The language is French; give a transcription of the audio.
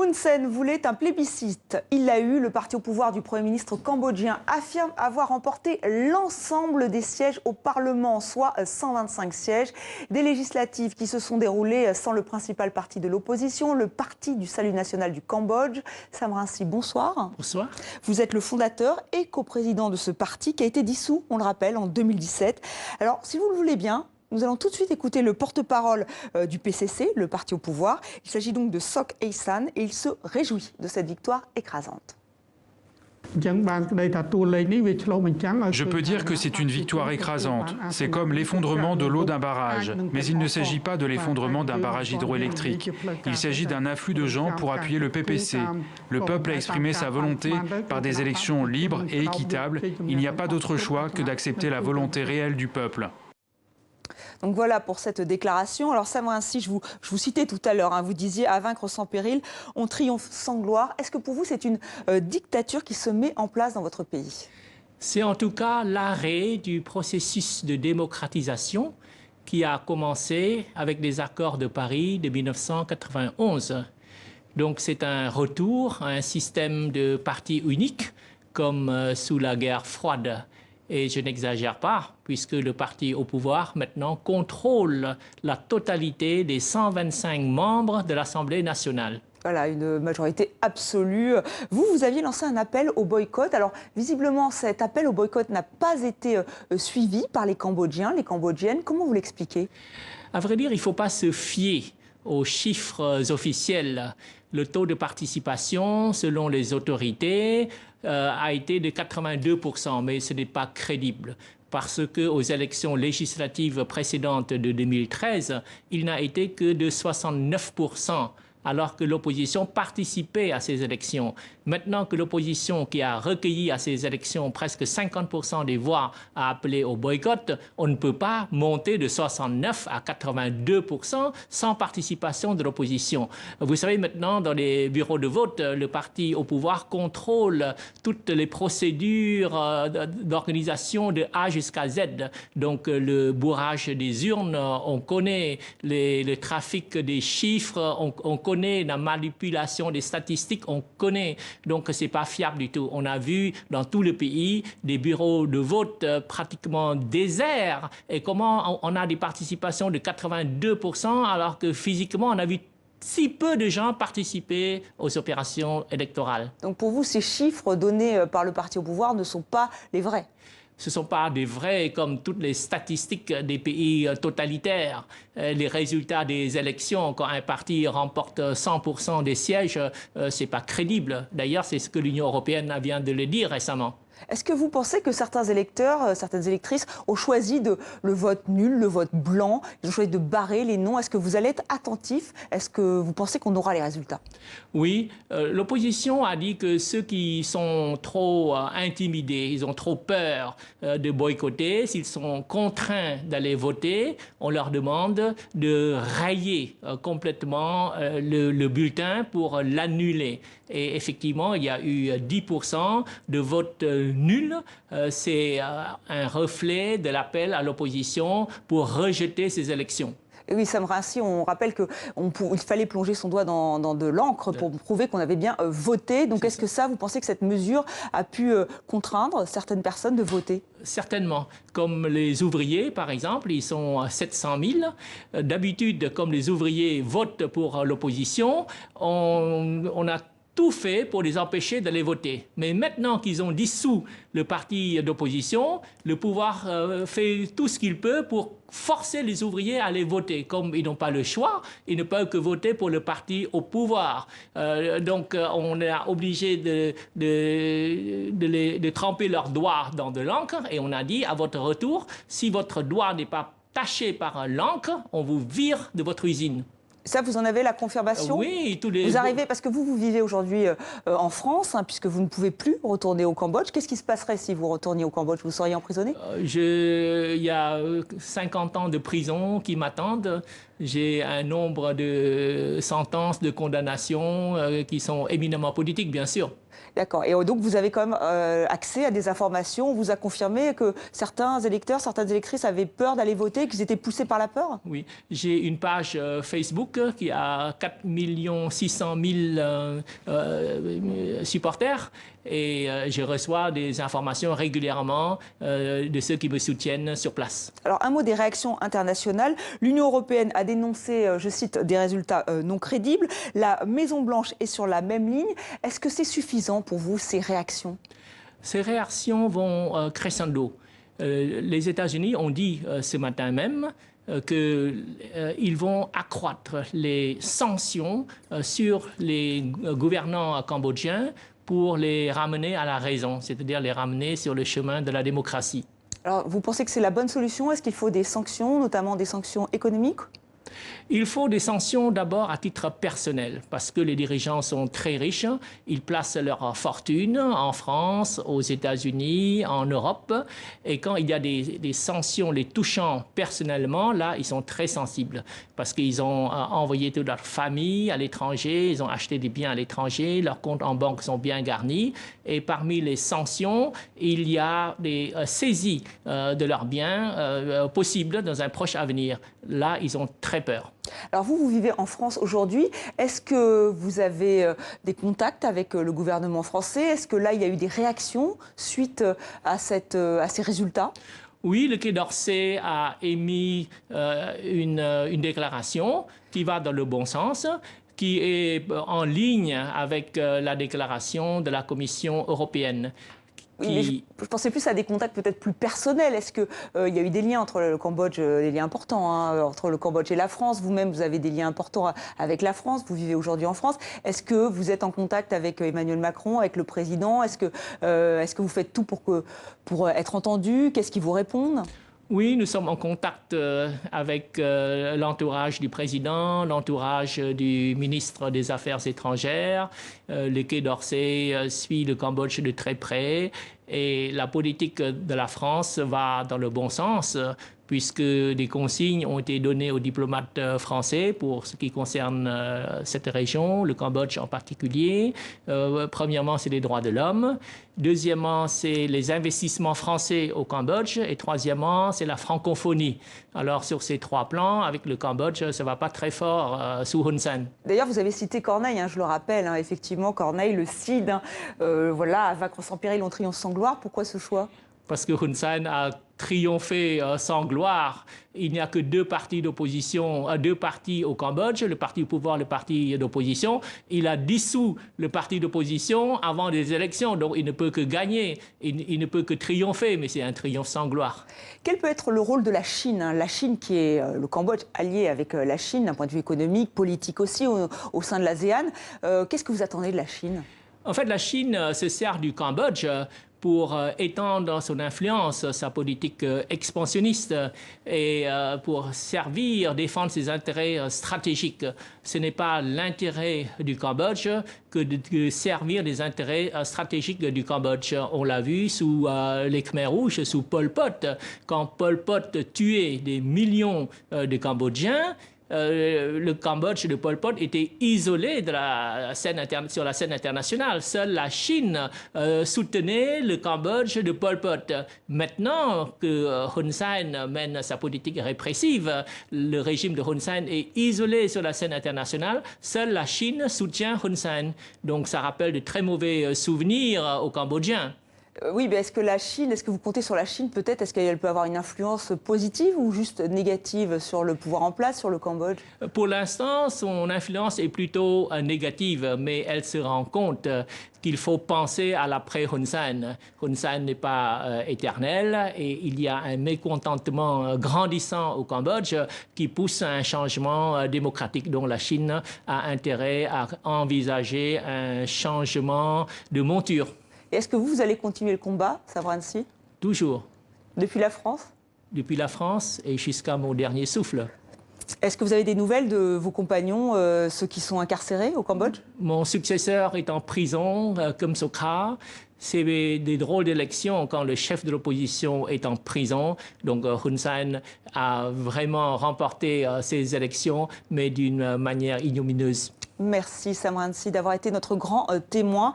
Hun Sen voulait un plébiscite. Il l'a eu. Le parti au pouvoir du Premier ministre cambodgien affirme avoir remporté l'ensemble des sièges au Parlement, soit 125 sièges. Des législatives qui se sont déroulées sans le principal parti de l'opposition, le Parti du Salut national du Cambodge. Sam Rainsy, bonsoir. Bonsoir. Vous êtes le fondateur et coprésident de ce parti qui a été dissous, on le rappelle, en 2017. Alors, si vous le voulez bien, nous allons tout de suite écouter le porte-parole du PCC, le parti au pouvoir. Il s'agit donc de Sok Aye San et il se réjouit de cette victoire écrasante. Je peux dire que c'est une victoire écrasante. C'est comme l'effondrement de l'eau d'un barrage. Mais il ne s'agit pas de l'effondrement d'un barrage hydroélectrique. Il s'agit d'un afflux de gens pour appuyer le PPC. Le peuple a exprimé sa volonté par des élections libres et équitables. Il n'y a pas d'autre choix que d'accepter la volonté réelle du peuple. Donc voilà pour cette déclaration. Alors Sam Rainsy, je vous citais tout à l'heure, vous disiez « à vaincre sans péril, on triomphe sans gloire ». Est-ce que pour vous c'est une dictature qui se met en place dans votre pays? C'est en tout cas l'arrêt du processus de démocratisation qui a commencé avec les accords de Paris de 1991. Donc c'est un retour à un système de parti unique comme sous la guerre froide. Et je n'exagère pas, puisque le parti au pouvoir, maintenant, contrôle la totalité des 125 membres de l'Assemblée nationale. Voilà, une majorité absolue. Vous aviez lancé un appel au boycott. Alors, visiblement, cet appel au boycott n'a pas été suivi par les Cambodgiens, les Cambodgiennes. Comment vous l'expliquez? À vrai dire, il ne faut pas se fier aux chiffres officiels. Le taux de participation, selon les autorités, a été de 82%, mais ce n'est pas crédible. Parce qu'aux élections législatives précédentes de 2013, il n'a été que de 69%. Alors que l'opposition participait à ces élections. Maintenant que l'opposition qui a recueilli à ces élections presque 50% des voix a appelé au boycott, on ne peut pas monter de 69 à 82% sans participation de l'opposition. Vous savez, maintenant, dans les bureaux de vote, le parti au pouvoir contrôle toutes les procédures d'organisation de A jusqu'à Z. Donc, le bourrage des urnes, on connaît le trafic des chiffres, on connaît la manipulation des statistiques, on connaît. Donc, ce n'est pas fiable du tout. On a vu dans tout le pays des bureaux de vote pratiquement déserts. Et comment on a des participations de 82% alors que physiquement, on a vu si peu de gens participer aux opérations électorales. Donc, pour vous, ces chiffres donnés par le parti au pouvoir ne sont pas les vrais? Ce ne sont pas des vrais, comme toutes les statistiques des pays totalitaires. Les résultats des élections, quand un parti remporte 100% des sièges, ce n'est pas crédible. D'ailleurs, c'est ce que l'Union européenne vient de le dire récemment. Est-ce que vous pensez que certains électeurs, certaines électrices ont choisi le vote nul, le vote blanc, ils ont choisi de barrer les noms? Est-ce que vous allez être attentif? Est-ce que vous pensez qu'on aura les résultats? Oui, l'opposition a dit que ceux qui sont trop intimidés, ils ont trop peur de boycotter, s'ils sont contraints d'aller voter, on leur demande de rayer complètement le bulletin pour l'annuler. Et effectivement, il y a eu 10% de votes nuls. C'est un reflet de l'appel à l'opposition pour rejeter ces élections. Et oui, Sam Rainsy, on rappelle qu'il fallait plonger son doigt dans de l'encre pour prouver qu'on avait bien voté. Donc est-ce que ça, vous pensez que cette mesure a pu contraindre certaines personnes de voter? Certainement. Comme les ouvriers, par exemple, ils sont 700 000. D'habitude, comme les ouvriers votent pour l'opposition, on a tout fait pour les empêcher d'aller voter. Mais maintenant qu'ils ont dissous le parti d'opposition, le pouvoir fait tout ce qu'il peut pour forcer les ouvriers à aller voter. Comme ils n'ont pas le choix, ils ne peuvent que voter pour le parti au pouvoir. Donc on est obligé de tremper leurs doigts dans de l'encre et on a dit à votre retour, si votre doigt n'est pas taché par l'encre, on vous vire de votre usine. Ça, vous en avez la confirmation? Oui, Vous arrivez, parce que vous vivez aujourd'hui en France, puisque vous ne pouvez plus retourner au Cambodge. Qu'est-ce qui se passerait si vous retourniez au Cambodge? Vous seriez emprisonné? Il y a 50 ans de prison qui m'attendent. J'ai un nombre de sentences, de condamnations qui sont éminemment politiques, bien sûr. D'accord. Et donc, vous avez quand même accès à des informations. On vous a confirmé que certains électeurs, certaines électrices avaient peur d'aller voter, qu'ils étaient poussés par la peur? Oui. J'ai une page Facebook qui a 4 600 000 supporters et je reçois des informations régulièrement de ceux qui me soutiennent sur place. Alors, un mot des réactions internationales. L'Union européenne a dénoncé, je cite, des résultats non crédibles. La Maison-Blanche est sur la même ligne. Est-ce que c'est suffisant pour vous, ces réactions? Ces réactions vont crescendo. Les États-Unis ont dit ce matin même qu'ils vont accroître les sanctions sur les gouvernants cambodgiens pour les ramener à la raison, c'est-à-dire les ramener sur le chemin de la démocratie. Alors, vous pensez que c'est la bonne solution? Est-ce qu'il faut des sanctions, notamment des sanctions économiques? Il faut des sanctions d'abord à titre personnel, parce que les dirigeants sont très riches. Ils placent leur fortune en France, aux États-Unis, en Europe. Et quand il y a des sanctions les touchant personnellement, là, ils sont très sensibles, parce qu'ils ont envoyé toute leur famille à l'étranger, ils ont acheté des biens à l'étranger, leurs comptes en banque sont bien garnis. Et parmi les sanctions, il y a des saisies de leurs biens possibles dans un proche avenir. Là, ils ont très peur. Alors vous vivez en France aujourd'hui. Est-ce que vous avez des contacts avec le gouvernement français? Est-ce que là, il y a eu des réactions suite à ces résultats? Oui, le Quai d'Orsay a émis une déclaration qui va dans le bon sens, qui est en ligne avec la déclaration de la Commission européenne. Oui, je pensais plus à des contacts peut-être plus personnels. Est-ce qu'il y a eu des liens entre le Cambodge, des liens importants entre le Cambodge et la France? Vous-même, vous avez des liens importants avec la France. Vous vivez aujourd'hui en France. Est-ce que vous êtes en contact avec Emmanuel Macron, avec le président? Est-ce que vous faites tout pour être entendu? Qu'est-ce qu'ils vous répondent? Oui, nous sommes en contact avec l'entourage du président, l'entourage du ministre des Affaires étrangères. Le Quai d'Orsay suit le Cambodge de très près et la politique de la France va dans le bon sens, puisque des consignes ont été données aux diplomates français pour ce qui concerne cette région, le Cambodge en particulier. Premièrement, c'est les droits de l'homme. Deuxièmement, c'est les investissements français au Cambodge. Et troisièmement, c'est la francophonie. Alors, sur ces trois plans, avec le Cambodge, ça ne va pas très fort sous Hun Sen. D'ailleurs, vous avez cité Corneille, je le rappelle. Effectivement, Corneille, le Cid, voilà, à vaincre sans péril, on triomphe sans gloire. Pourquoi ce choix? Parce que Hun Sen a triomphé sans gloire. Il n'y a que deux partis d'opposition, deux partis au Cambodge, le parti au pouvoir, le parti d'opposition. Il a dissous le parti d'opposition avant des élections, donc il ne peut que gagner, il ne peut que triompher, mais c'est un triomphe sans gloire. Quel peut être le rôle de la Chine? La Chine qui est le Cambodge allié avec la Chine d'un point de vue économique, politique aussi, au sein de l'ASEAN. Qu'est-ce que vous attendez de la Chine? En fait, la Chine se sert du Cambodge pour étendre son influence, sa politique expansionniste et pour servir, défendre ses intérêts stratégiques. Ce n'est pas l'intérêt du Cambodge que de servir les intérêts stratégiques du Cambodge. On l'a vu sous les Khmers rouges, sous Pol Pot. Quand Pol Pot tuait des millions de Cambodgiens, le Cambodge de Pol Pot était isolé de sur la scène internationale. Seule la Chine soutenait le Cambodge de Pol Pot. Maintenant que Hun Sen mène sa politique répressive, le régime de Hun Sen est isolé sur la scène internationale. Seule la Chine soutient Hun Sen. Donc ça rappelle de très mauvais souvenirs aux Cambodgiens. Oui, mais est-ce que vous comptez sur la Chine peut-être? Est-ce qu'elle peut avoir une influence positive ou juste négative sur le pouvoir en place, sur le Cambodge? Pour l'instant, son influence est plutôt négative, mais elle se rend compte qu'il faut penser à l'après Hun Sen. Hun Sen n'est pas éternel et il y a un mécontentement grandissant au Cambodge qui pousse à un changement démocratique dont la Chine a intérêt à envisager un changement de monture. Est-ce que vous allez continuer le combat, Savran Sy? Toujours. Depuis la France? Depuis la France et jusqu'à mon dernier souffle. Est-ce que vous avez des nouvelles de vos compagnons, ceux qui sont incarcérés au Cambodge? Mon successeur est en prison, comme Sokha. c'est des drôles d'élections quand le chef de l'opposition est en prison. Donc Hun Sen a vraiment remporté ces élections, mais d'une manière ignominieuse. Merci Sam Rainsy d'avoir été notre grand témoin.